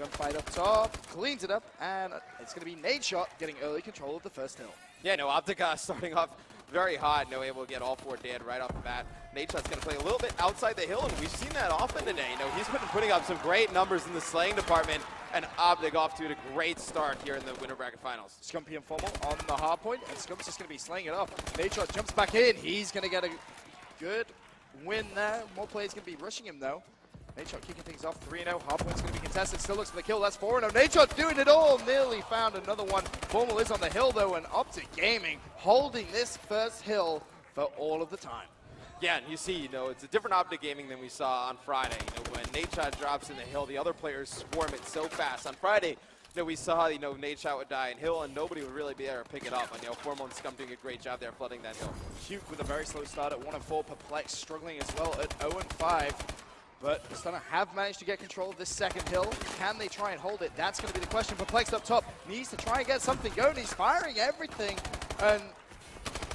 gunfight up top, cleans it up, and it's going to be Nade Shot getting early control of the first hill. Yeah, no, Optic starting off very hot, able to get all four dead right off the bat. Nade Shot's going to play a little bit outside the hill, and we've seen that often today. He's been putting up some great numbers in the slaying department, and Optic off to a great start here in the winter bracket finals. Scumpy and Formal on the hard point, and Scumpy's just going to be slaying it off. Nade Shot jumps back in. He's going to get a good win there. More players going to be rushing him, though. Nade Shot kicking things off 3-0. Hardpoint's going to be contested. Still looks for the kill. That's 4-0. Nade Shot doing it all. Nearly found another one. Formal is on the hill, though, and Optic Gaming holding this first hill for all of the time. Yeah, and you see, it's a different Optic Gaming than we saw on Friday. When Nade Shot drops in the hill, the other players swarm it so fast. On Friday, we saw, Nade Shot would die in hill, and nobody would really be there to pick it up. And, Formal and Scump doing a great job there flooding that hill. Huke with a very slow start at 1-4. Perplex struggling as well at 0-5. But Stunner have managed to get control of this second hill. Can they try and hold it? That's going to be the question. Perplexed up top needs to try and get something going. He's firing everything and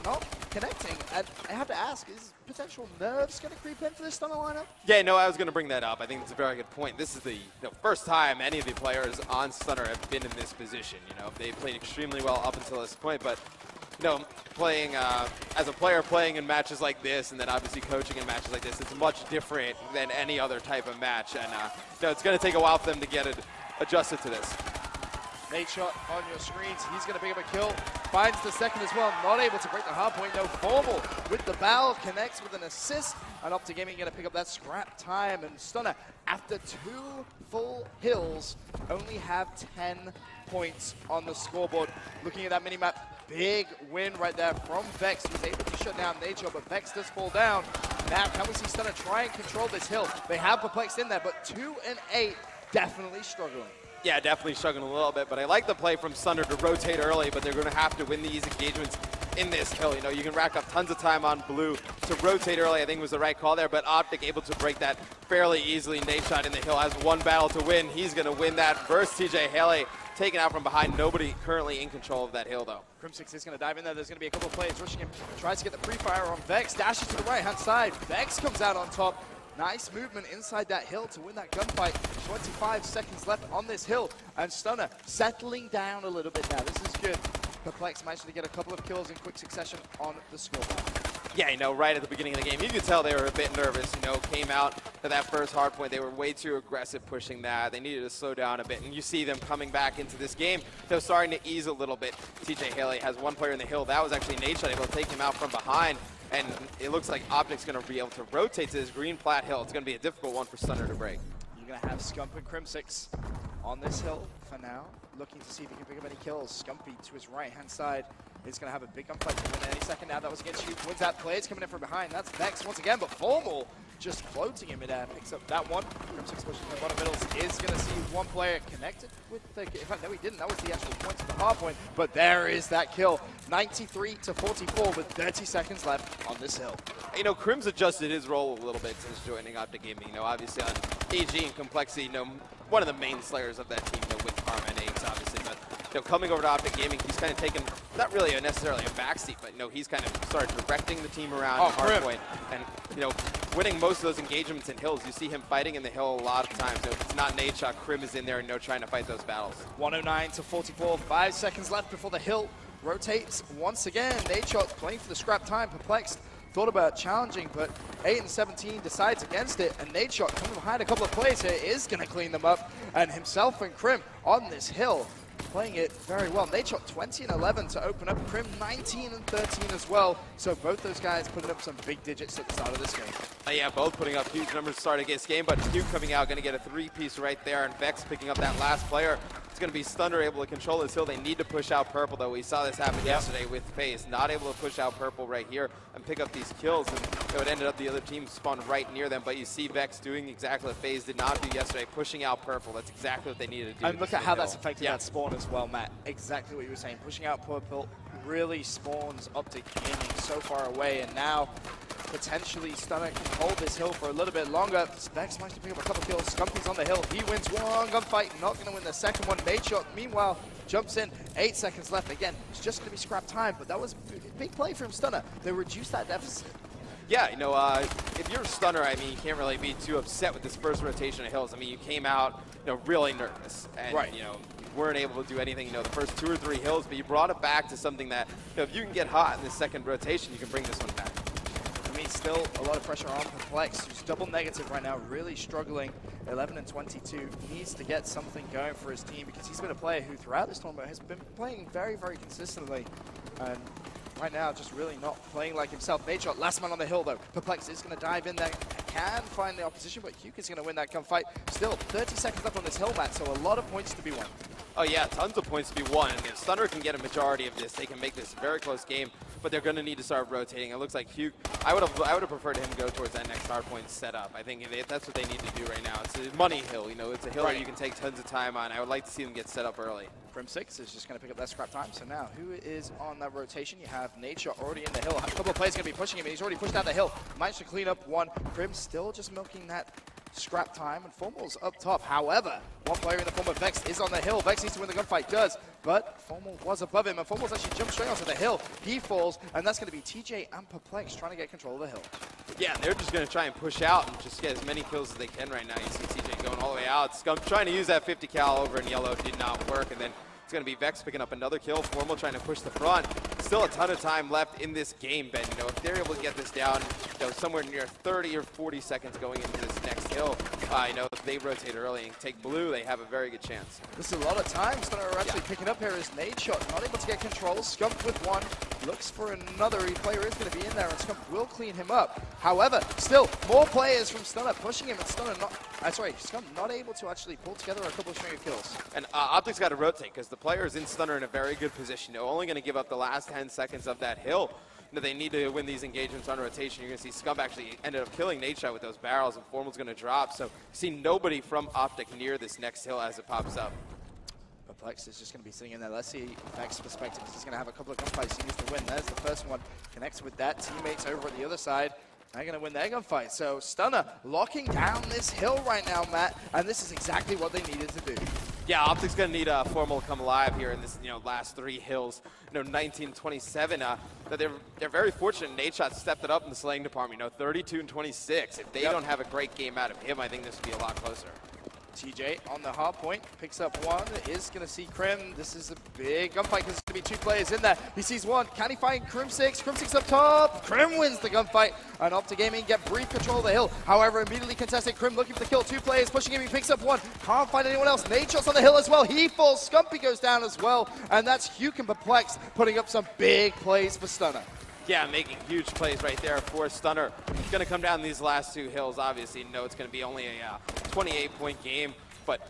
not connecting. And I have to ask, is potential nerves going to creep in for this Stunner lineup? Yeah, no, I was going to bring that up. I think it's a very good point. This is the first time any of the players on Stunner have been in this position. They played extremely well up until this point, but playing as a player, playing in matches like this, and then obviously coaching in matches like this, it's much different than any other type of match. And it's going to take a while for them to get adjusted to this. Nade Shot on your screens. He's going to pick up a kill. Finds the second as well. Not able to break the hard point. No, Formal with the barrel connects with an assist. And Optic Gaming going to pick up that scrap time. And Stunner, after 2 full hills, only have 10 points on the scoreboard. Looking at that minimap, big win right there from Vex. He was able to shut down Nade Shot, but Vex does fall down. Now, can we see Stunner try and control this hill? They have Perplexed in there, but 2 and 8 definitely struggling. Yeah, definitely struggling a little bit, but I like the play from Stunner to rotate early, but they're going to have to win these engagements in this hill. You can rack up tons of time on blue to rotate early. I think was the right call there, but Optic able to break that fairly easily. Nade Shot in the hill has one battle to win. He's going to win that versus TJ Haley. Taken out from behind. Nobody currently in control of that hill, though. Crimsix is going to dive in there. There's going to be a couple of players rushing him. Tries to get the pre-fire on Vex. Dashes to the right-hand side. Vex comes out on top. Nice movement inside that hill to win that gunfight. 25 seconds left on this hill. And Stunner settling down a little bit now. This is good. Perplex managed to get a couple of kills in quick succession on the scoreboard. Yeah, right at the beginning of the game, you could tell they were a bit nervous, came out to that first hard point. They were way too aggressive pushing that. They needed to slow down a bit, and you see them coming back into this game. They're starting to ease a little bit. TJ Haley has one player in the hill. That was actually Nade Shot able to take him out from behind, and it looks like Optic's going to be able to rotate to this green plat hill. It's going to be a difficult one for Stunner to break. You're going to have Scump and Crimsix on this hill for now, looking to see if he can pick up any kills. Scumpy to his right-hand side is going to have a big gunfight to win any second now. That was against Shoot. Wins that. Players coming in from behind. That's Vex once again, but Formal just floating in midair. Picks up that one. Crimsix pushing the bottom middles is going to see one player connected with the... In fact, no, he didn't. That was the actual point of the hard point. But there is that kill. 93-44 with 30 seconds left on this hill. Crims adjusted his role a little bit since joining Optic Gaming. Obviously on AG and Complexity, one of the main slayers of that team, with Karma and Apes, obviously. But coming over to Optic Gaming, he's kind of taken, not really necessarily a backseat, but he's kind of started directing the team around hardpoint. And, winning most of those engagements in hills. You see him fighting in the hill a lot of times. If it's not Nade Shot, Krim is in there and trying to fight those battles. 109-44, 5 seconds left before the hill rotates once again. Nade Shot playing for the scrap time. Perplexed thought about challenging, but 8 and 17 decides against it, and Nade Shot coming behind a couple of players here is going to clean them up, and himself and Krim on this hill playing it very well. Nade Shot 20 and 11 to open up. Krim 19 and 13 as well. So both those guys putting up some big digits at the start of this game. Yeah, both putting up huge numbers to start this game, but Hugh coming out, going to get a 3-piece right there, and Vex picking up that last player. It's going to be Stunner able to control this hill. They need to push out Purple, though. We saw this happen yesterday with FaZe. Not able to push out Purple right here and pick up these kills, and it ended up the other team spawned right near them. But you see Vex doing exactly what FaZe did not do yesterday, pushing out Purple. That's exactly what they needed to do. And look at how that's affected that spawn as well, Matt. Exactly what you were saying. Pushing out Purple really spawns Optic Gaming so far away, and now potentially Stunner can hold this hill for a little bit longer. Vex managed to pick up a couple kills. Scumpy's on the hill. He wins one gunfight, not going to win the second one. Nade Shot, meanwhile, jumps in. 8 seconds left. Again, it's just going to be scrap time, but that was a big play from Stunner. They reduced that deficit. Yeah, if you're a Stunner, you can't really be too upset with this first rotation of hills. You came out, really nervous. And, weren't able to do anything, the first 2 or 3 hills, but you brought it back to something that, if you can get hot in the second rotation, you can bring this one back. I mean, still a lot of pressure on Perplex, who's double negative right now, really struggling. 11 and 22, needs to get something going for his team because he's been a player who throughout this tournament has been playing very, very consistently. And right now, just really not playing like himself. Nadeshot, last man on the hill though. Perplex is going to dive in there, can find the opposition, but Huke is going to win that gunfight. Still, 30 seconds left on this hill, Matt, so a lot of points to be won. Oh yeah, tons of points to be won. And if Stunner can get a majority of this, they can make this a very close game, but they're going to need to start rotating. It looks like Huke, I would have preferred him go towards that next hardpoint setup. I think that's what they need to do right now. It's a money hill, it's a hill that you can take tons of time on. I would like to see them get set up early. Crim6 is just going to pick up that scrap time. So now, who is on that rotation? You have Nadeshot already in the hill. A couple of players going to be pushing him, and he's already pushed down the hill. Managed to clean up one. Crim still just milking that scrap time, and Formal's up top. However, one player in the form of Vex is on the hill. Vex needs to win the gunfight, does, but Formal was above him, and Formal's actually jumped straight onto the hill. He falls, and that's going to be TJ and Perplex trying to get control of the hill. Yeah, they're just going to try and push out and just get as many kills as they can right now. You see TJ going all the way out. Scump trying to use that 50 cal over in yellow, did not work, and then it's going to be Vex picking up another kill. Formal trying to push the front. Still a ton of time left in this game, Ben. If they're able to get this down, somewhere near 30 or 40 seconds going into this next hill, if they rotate early and take blue, they have a very good chance. This is a lot of time. Stunner are actually picking up here as Nadeshot, not able to get control. Scump with one, looks for another. Player is going to be in there, and Scump will clean him up. However, still more players from Stunner pushing him, and Stunner Scump not able to actually pull together a couple of string of kills. And Optic's got to rotate because the players in Stunner in a very good position. They're only going to give up the last 10 seconds of that hill. They need to win these engagements on rotation. You're going to see Scump actually ended up killing Nadeshot with those barrels, and Formal's going to drop. So see nobody from Optic near this next hill as it pops up. Perplex is just going to be sitting in there. Let's see Vex's perspective. He's going to have a couple of gunfights he needs to win. There's the first one. Connects with that. Teammates over at the other side. They're going to win their gunfight. So Stunner locking down this hill right now, Matt, and this is exactly what they needed to do. Yeah, Optic's going to need Formal to come alive here in this, last 3 hills. 19-27. They're very fortunate. Nadeshot stepped it up in the slaying department. 32 and 26. If they don't have a great game out of him, I think this would be a lot closer. TJ on the hard point, picks up one, is going to see Crim. This is a big gunfight because there's going to be 2 players in there. He sees one. Can he find Crim6? Crim6 up top. Crim wins the gunfight, and Optic Gaming get brief control of the hill. However, immediately contested. Crim looking for the kill. 2 players pushing him. He picks up one. Can't find anyone else. Nadeshot's on the hill as well. He falls. Scumpy goes down as well, and that's Huke and Perplex putting up some big plays for Stunner. Yeah, making huge plays right there for Stunner. He's going to come down these last 2 hills. Obviously, it's going to be only a 28-point game, but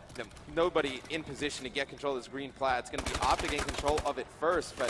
nobody in position to get control of this green plat. It's going to be Optic in control of it first, but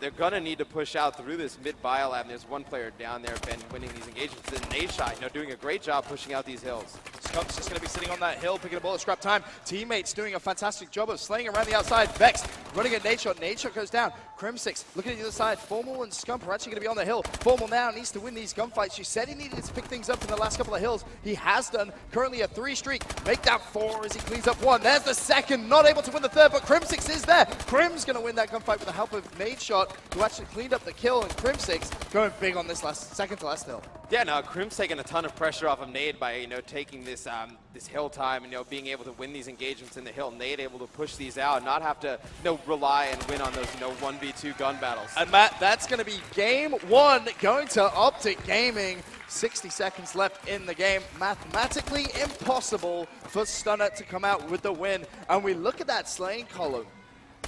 they're going to need to push out through this mid-biolab, and there's one player down there, Ben, winning these engagements. And Nadeshot, doing a great job pushing out these hills. Scump's just going to be sitting on that hill, picking a bullet scrap time. Teammates doing a fantastic job of slaying around the outside. Vex running at Nadeshot. Nadeshot goes down. Crim6 looking at the other side. Formal and Scump are actually going to be on the hill. Formal now needs to win these gunfights. You said he needed to pick things up in the last couple of hills. He has done. Currently a 3 streak. Make that 4 as he cleans up 1. There's the second. Not able to win the third, but Crim6 is there. Crim's going to win that gunfight with the help of Nadeshot, who actually cleaned up the kill, and Crim6 going big on this second to last hill. Yeah, no, Crim's taking a ton of pressure off of Nade by, taking this this hill time and, being able to win these engagements in the hill. Nade able to push these out, not have to, rely and win on those, 1v2 gun battles. And Matt, that's going to be game 1 going to Optic Gaming. 60 seconds left in the game. Mathematically impossible for Stunner to come out with the win. And we look at that slaying column.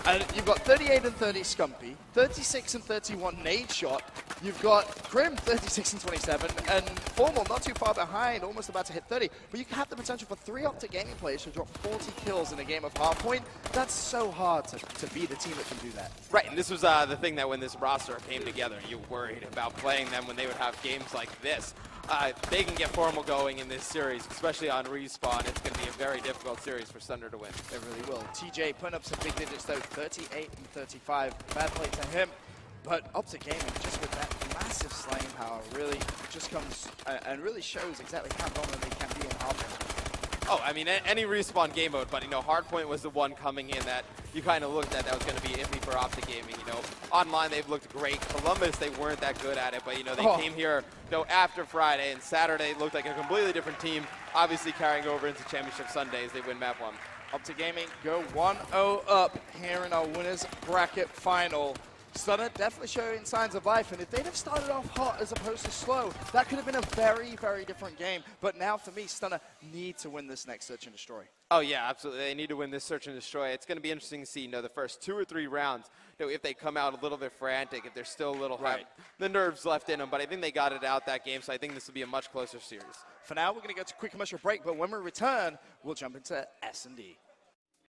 And you've got 38 and 30 Scumpy, 36 and 31 Nadeshot. You've got Crim 36 and 27, and Formal not too far behind, almost about to hit 30. But you have the potential for 3 Optic Gaming players to drop 40 kills in a game of hardpoint. That's so hard to be the team that can do that. Right, and this was the thing that when this roster came together, you worried about playing them when they would have games like this. They can get Formal going in this series, especially on respawn. It's going to be a very difficult series for Thunder to win. It really will. TJ putting up some big digits though, 38 and 35. Bad play to him. But Optic Gaming, just with that massive slaying power, really just comes and really shows exactly how dominant they can be in hardpoint. Oh, I mean, any respawn game mode, but, Hardpoint was the one coming in that you kind of looked at that was going to be iffy for Optic Gaming, Online, they've looked great. Columbus, they weren't that good at it, but, they came here, after Friday, and Saturday looked like a completely different team. obviously carrying over into Championship Sundays. They win map 1. Optic Gaming go 1-0 up here in our winners bracket final. Stunner definitely showing signs of life, and if they'd have started off hot as opposed to slow, that could have been a very, very different game. But now for me, Stunner need to win this next Search and Destroy. Oh yeah, absolutely. They need to win this Search and Destroy. It's going to be interesting to see, the first 2 or 3 rounds, if they come out a little bit frantic, if they're still a little have the nerves left in them. But I think they got it out that game, so I think this will be a much closer series. For now, we're going to go to a quick commercial break, but when we return, we'll jump into S&D.